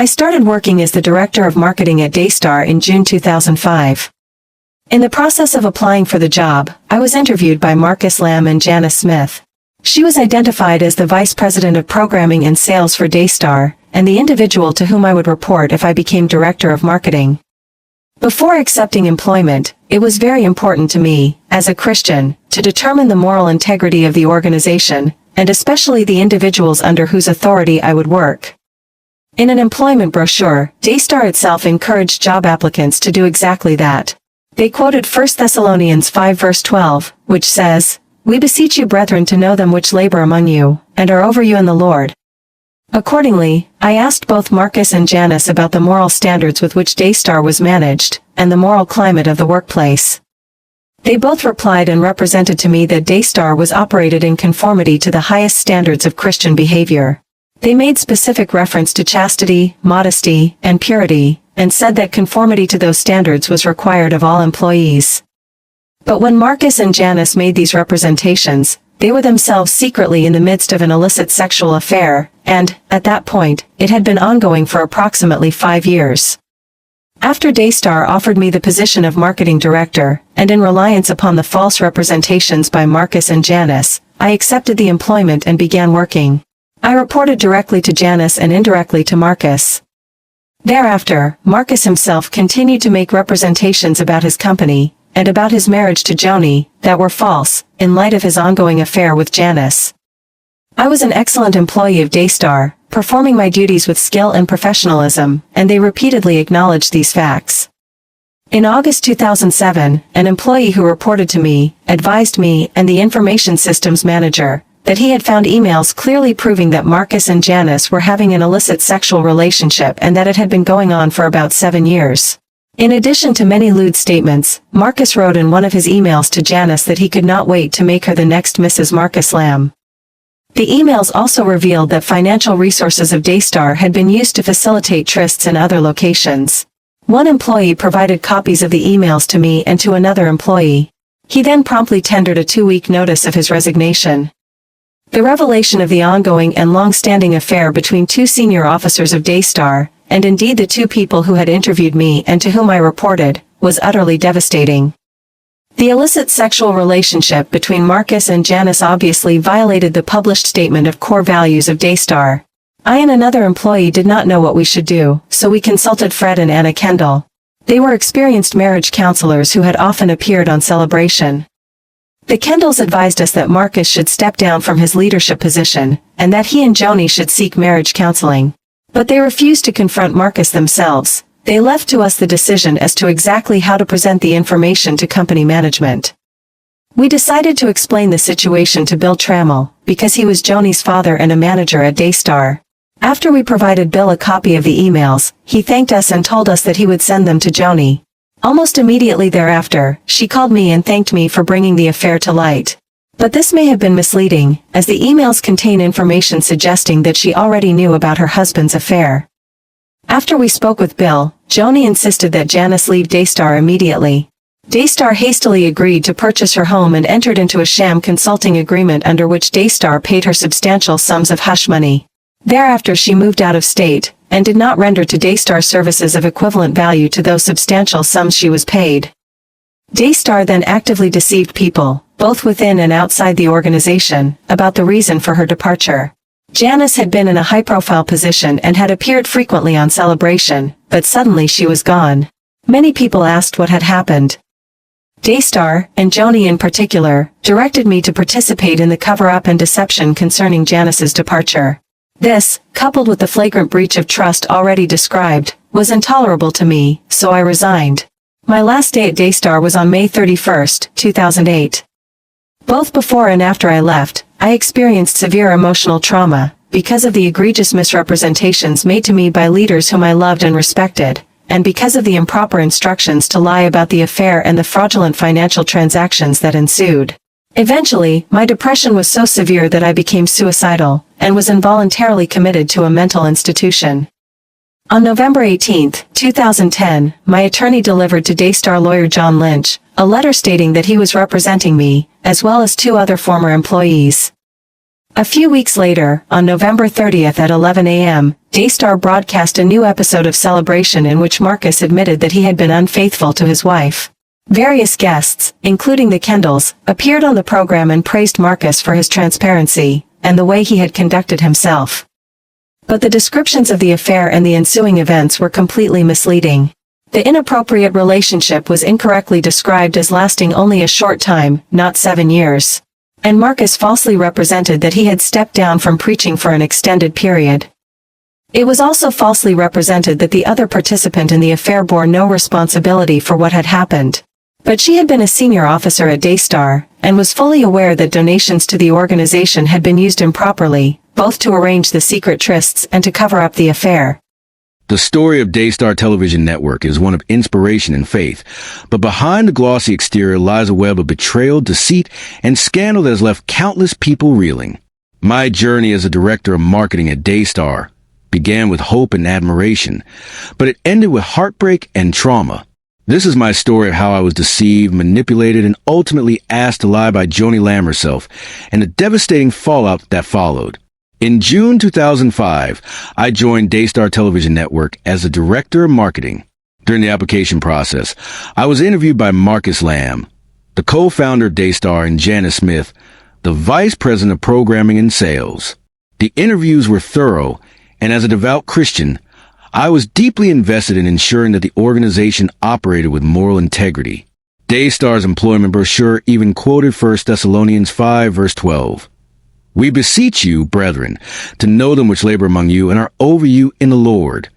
I started working as the Director of Marketing at Daystar in June 2005. In the process of applying for the job, I was interviewed by Joni Lamb and Janice Smith. She was identified as the Vice President of Programming and Sales for Daystar, and the individual to whom I would report if I became Director of Marketing. Before accepting employment, it was very important to me, as a Christian, to determine the moral integrity of the organization, and especially the individuals under whose authority I would work. In an employment brochure, Daystar itself encouraged job applicants to do exactly that. They quoted 1 Thessalonians 5 verse 12, which says, "We beseech you brethren to know them which labor among you, and are over you in the Lord." Accordingly, I asked both Marcus and Janice about the moral standards with which Daystar was managed, and the moral climate of the workplace. They both replied and represented to me that Daystar was operated in conformity to the highest standards of Christian behavior. They made specific reference to chastity, modesty, and purity, and said that conformity to those standards was required of all employees. But when Marcus and Janice made these representations, they were themselves secretly in the midst of an illicit sexual affair, and, at that point, it had been ongoing for approximately 5 years. After Daystar offered me the position of marketing director, and in reliance upon the false representations by Marcus and Janice, I accepted the employment and began working. I reported directly to Janice and indirectly to Marcus. Thereafter, Marcus himself continued to make representations about his company, and about his marriage to Joni, that were false, in light of his ongoing affair with Janice. I was an excellent employee of Daystar, performing my duties with skill and professionalism, and they repeatedly acknowledged these facts. In August 2007, an employee who reported to me, advised me and the information systems manager, that he had found emails clearly proving that Marcus and Janice were having an illicit sexual relationship and that it had been going on for about 7 years. In addition to many lewd statements, Marcus wrote in one of his emails to Janice that he could not wait to make her the next Mrs. Marcus Lamb. The emails also revealed that financial resources of Daystar had been used to facilitate trysts in other locations. One employee provided copies of the emails to me and to another employee. He then promptly tendered a 2-week notice of his resignation. The revelation of the ongoing and long-standing affair between 2 senior officers of Daystar, and indeed the 2 people who had interviewed me and to whom I reported, was utterly devastating. The illicit sexual relationship between Marcus and Janice obviously violated the published statement of core values of Daystar. I and another employee did not know what we should do, so we consulted Fred and Anna Kendall. They were experienced marriage counselors who had often appeared on Celebration. The Kendalls advised us that Marcus should step down from his leadership position, and that he and Joni should seek marriage counseling. But they refused to confront Marcus themselves. They left to us the decision as to exactly how to present the information to company management. We decided to explain the situation to Bill Trammell, because he was Joni's father and a manager at Daystar. After we provided Bill a copy of the emails, he thanked us and told us that he would send them to Joni. Almost immediately thereafter, she called me and thanked me for bringing the affair to light. But this may have been misleading, as the emails contain information suggesting that she already knew about her husband's affair. After we spoke with Bill, Joni insisted that Janice leave Daystar immediately. Daystar hastily agreed to purchase her home and entered into a sham consulting agreement under which Daystar paid her substantial sums of hush money. Thereafter she moved out of state, and did not render to Daystar services of equivalent value to those substantial sums she was paid. Daystar then actively deceived people, both within and outside the organization, about the reason for her departure. Janice had been in a high-profile position and had appeared frequently on Celebration, but suddenly she was gone. Many people asked what had happened. Daystar, and Joni in particular, directed me to participate in the cover-up and deception concerning Janice's departure. This, coupled with the flagrant breach of trust already described, was intolerable to me, so I resigned. My last day at Daystar was on May 31, 2008. Both before and after I left, I experienced severe emotional trauma, because of the egregious misrepresentations made to me by leaders whom I loved and respected, and because of the improper instructions to lie about the affair and the fraudulent financial transactions that ensued. Eventually, my depression was so severe that I became suicidal, and was involuntarily committed to a mental institution. On November 18, 2010, my attorney delivered to Daystar lawyer John Lynch a letter stating that he was representing me, as well as 2 other former employees. A few weeks later, on November 30th at 11 a.m., Daystar broadcast a new episode of Celebration in which Marcus admitted that he had been unfaithful to his wife. Various guests, including the Kendalls, appeared on the program and praised Marcus for his transparency and the way he had conducted himself. But the descriptions of the affair and the ensuing events were completely misleading. The inappropriate relationship was incorrectly described as lasting only a short time, not 7 years. And Marcus falsely represented that he had stepped down from preaching for an extended period. It was also falsely represented that the other participant in the affair bore no responsibility for what had happened. But she had been a senior officer at Daystar, and was fully aware that donations to the organization had been used improperly, both to arrange the secret trysts and to cover up the affair. The story of Daystar Television Network is one of inspiration and faith, but behind the glossy exterior lies a web of betrayal, deceit, and scandal that has left countless people reeling. My journey as a director of marketing at Daystar began with hope and admiration, but it ended with heartbreak and trauma. This is my story of how I was deceived, manipulated, and ultimately asked to lie by Joni Lamb herself, and the devastating fallout that followed. In June 2005, I joined Daystar Television Network as the Director of Marketing. During the application process, I was interviewed by Marcus Lamb, the co-founder of Daystar, and Janice Smith, the Vice President of Programming and Sales. The interviews were thorough, and as a devout Christian, I was deeply invested in ensuring that the organization operated with moral integrity. Daystar's employment brochure even quoted 1 Thessalonians 5, verse 12. We beseech you, brethren, to know them which labor among you and are over you in the Lord.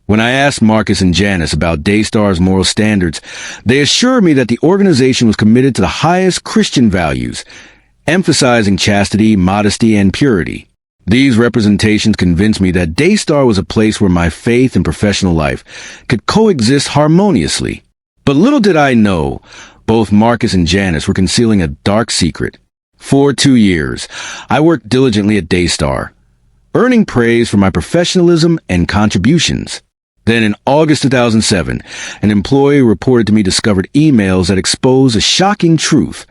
When I asked Marcus and Janice about Daystar's moral standards, they assured me that the organization was committed to the highest Christian values, emphasizing chastity, modesty, and purity. These representations convinced me that Daystar was a place where my faith and professional life could coexist harmoniously. But little did I know, both Marcus and Janice were concealing a dark secret. For 2 years, I worked diligently at Daystar, earning praise for my professionalism and contributions. Then in August 2007, an employee reported to me discovered emails that exposed a shocking truth.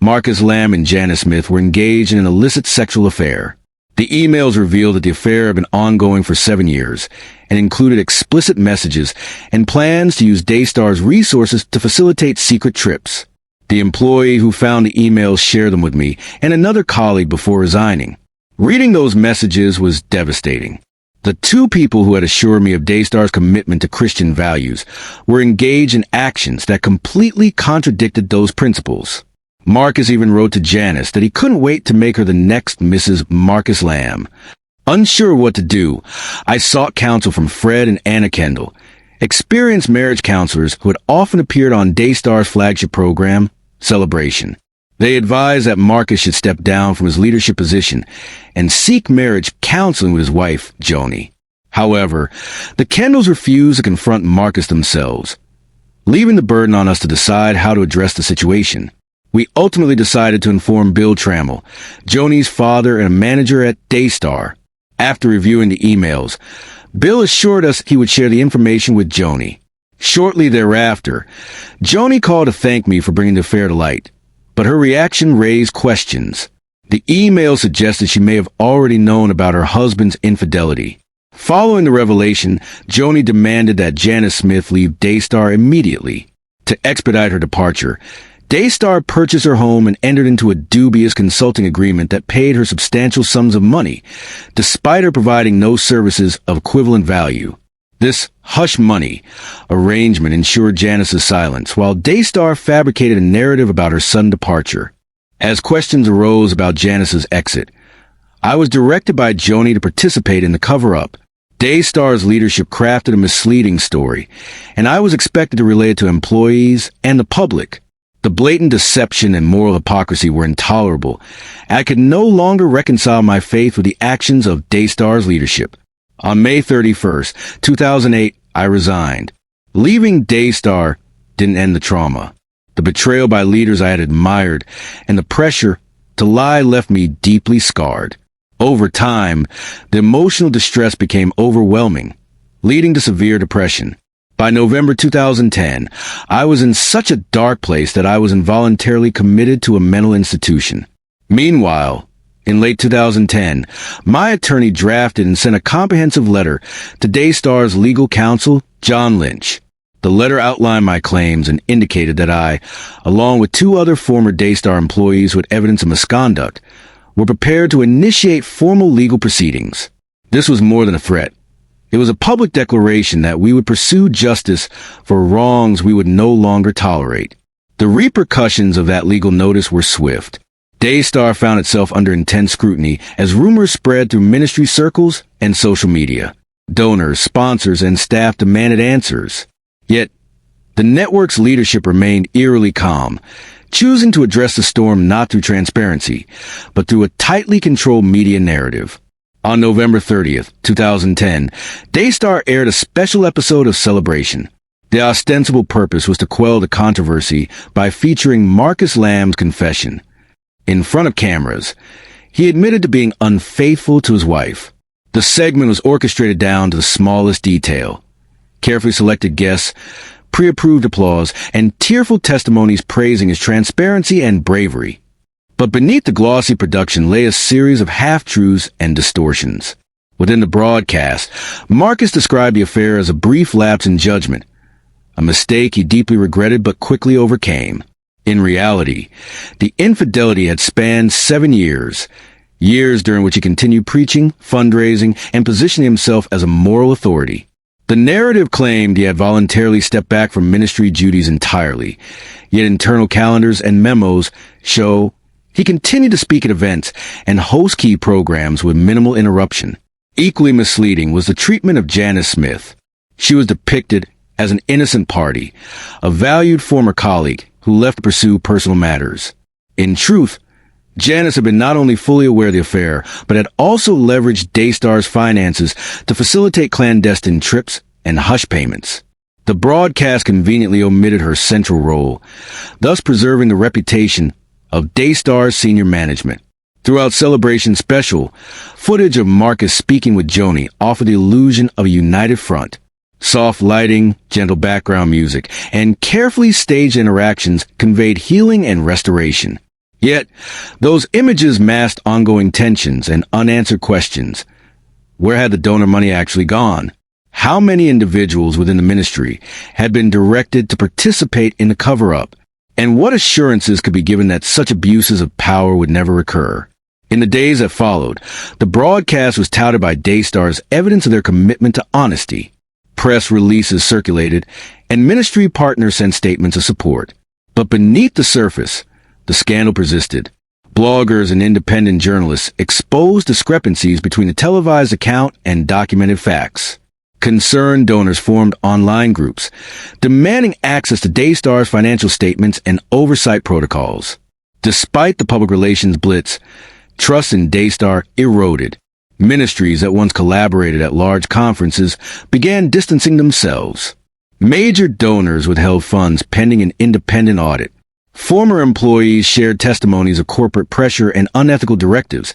Marcus Lamb and Janice Smith were engaged in an illicit sexual affair. The emails revealed that the affair had been ongoing for 7 years and included explicit messages and plans to use Daystar's resources to facilitate secret trips. The employee who found the emails shared them with me and another colleague before resigning. Reading those messages was devastating. The two people who had assured me of Daystar's commitment to Christian values were engaged in actions that completely contradicted those principles. Marcus even wrote to Janice that he couldn't wait to make her the next Mrs. Marcus Lamb. Unsure what to do, I sought counsel from Fred and Anna Kendall, experienced marriage counselors who had often appeared on Daystar's flagship program, Celebration. They advised that Marcus should step down from his leadership position and seek marriage counseling with his wife, Joni. However, the Kendalls refused to confront Marcus themselves, leaving the burden on us to decide how to address the situation. We ultimately decided to inform Bill Trammell, Joni's father and a manager at Daystar. After reviewing the emails, Bill assured us he would share the information with Joni. Shortly thereafter, Joni called to thank me for bringing the affair to light, but her reaction raised questions. The email suggested she may have already known about her husband's infidelity. Following the revelation, Joni demanded that Janice Smith leave Daystar immediately. To expedite her departure, Daystar purchased her home and entered into a dubious consulting agreement that paid her substantial sums of money, despite her providing no services of equivalent value. This hush money arrangement ensured Janice's silence, while Daystar fabricated a narrative about her sudden departure. As questions arose about Janice's exit, I was directed by Joni to participate in the cover-up. Daystar's leadership crafted a misleading story, and I was expected to relay it to employees and the public. The blatant deception and moral hypocrisy were intolerable. I could no longer reconcile my faith with the actions of Daystar's leadership. On May 31st, 2008, I resigned. Leaving Daystar didn't end the trauma. The betrayal by leaders I had admired and the pressure to lie left me deeply scarred. Over time, the emotional distress became overwhelming, leading to severe depression. By November 2010, I was in such a dark place that I was involuntarily committed to a mental institution. Meanwhile, In late 2010, my attorney drafted and sent a comprehensive letter to Daystar's legal counsel, John Lynch. The letter outlined my claims and indicated that I, along with two other former Daystar employees with evidence of misconduct, were prepared to initiate formal legal proceedings. This was more than a threat. It was a public declaration that we would pursue justice for wrongs we would no longer tolerate. The repercussions of that legal notice were swift. Daystar found itself under intense scrutiny as rumors spread through ministry circles and social media. Donors, sponsors, and staff demanded answers. Yet, the network's leadership remained eerily calm, choosing to address the storm not through transparency, but through a tightly controlled media narrative. On November 30th, 2010, Daystar aired a special episode of Celebration. The ostensible purpose was to quell the controversy by featuring Marcus Lamb's confession. In front of cameras, he admitted to being unfaithful to his wife. The segment was orchestrated down to the smallest detail. Carefully selected guests, pre-approved applause, and tearful testimonies praising his transparency and bravery. But beneath the glossy production lay a series of half-truths and distortions. Within the broadcast, Marcus described the affair as a brief lapse in judgment, a mistake he deeply regretted but quickly overcame. In reality, the infidelity had spanned 7 years, years during which he continued preaching, fundraising, and positioning himself as a moral authority. The narrative claimed he had voluntarily stepped back from ministry duties entirely, yet internal calendars and memos show he continued to speak at events and host key programs with minimal interruption. Equally misleading was the treatment of Janice Smith. She was depicted as an innocent party, a valued former colleague who left to pursue personal matters. In truth, Janice had been not only fully aware of the affair, but had also leveraged Daystar's finances to facilitate clandestine trips and hush payments. The broadcast conveniently omitted her central role, thus preserving the reputation of Daystar's senior management. Throughout Celebration Special, footage of Marcus speaking with Joni offered the illusion of a united front. Soft lighting, gentle background music, and carefully staged interactions conveyed healing and restoration. Yet, those images masked ongoing tensions and unanswered questions. Where had the donor money actually gone? How many individuals within the ministry had been directed to participate in the cover-up? And what assurances could be given that such abuses of power would never occur? In the days that followed, the broadcast was touted by Daystar as evidence of their commitment to honesty. Press releases circulated, and ministry partners sent statements of support. But beneath the surface, the scandal persisted. Bloggers and independent journalists exposed discrepancies between the televised account and documented facts. Concerned donors formed online groups, demanding access to Daystar's financial statements and oversight protocols. Despite the public relations blitz, trust in Daystar eroded. Ministries that once collaborated at large conferences began distancing themselves. Major donors withheld funds pending an independent audit. Former employees shared testimonies of corporate pressure and unethical directives,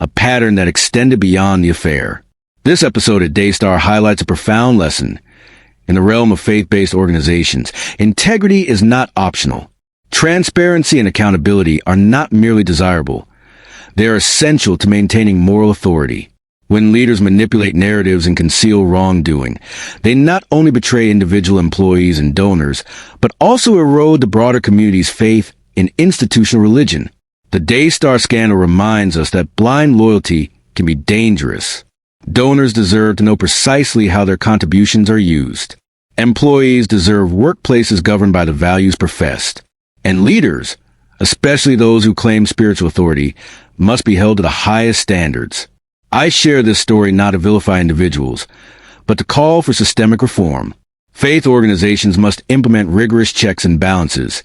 a pattern that extended beyond the affair. This episode at Daystar highlights a profound lesson. In the realm of faith-based organizations, integrity is not optional. Transparency and accountability are not merely desirable. They are essential to maintaining moral authority. When leaders manipulate narratives and conceal wrongdoing, they not only betray individual employees and donors, but also erode the broader community's faith in institutional religion. The Daystar scandal reminds us that blind loyalty can be dangerous. Donors deserve to know precisely how their contributions are used. Employees deserve workplaces governed by the values professed. And leaders, especially those who claim spiritual authority, must be held to the highest standards. I share this story not to vilify individuals, but to call for systemic reform. Faith organizations must implement rigorous checks and balances,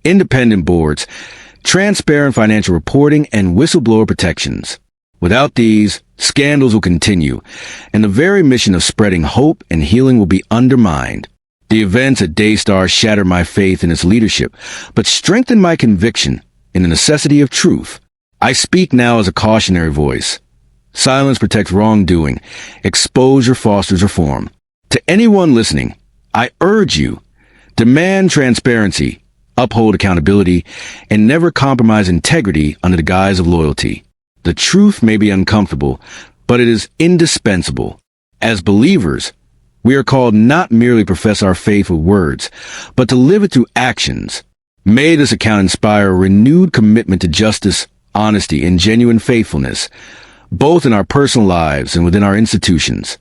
independent boards, transparent financial reporting, and whistleblower protections. Without these, scandals will continue, and the very mission of spreading hope and healing will be undermined. The events at Daystar shattered my faith in its leadership, but strengthened my conviction in the necessity of truth. I speak now as a cautionary voice. Silence protects wrongdoing. Exposure fosters reform. To anyone listening, I urge you, demand transparency, uphold accountability, and never compromise integrity under the guise of loyalty. The truth may be uncomfortable, but it is indispensable. As believers, we are called not merely to profess our faith with words, but to live it through actions. May this account inspire a renewed commitment to justice, honesty, and genuine faithfulness, both in our personal lives and within our institutions.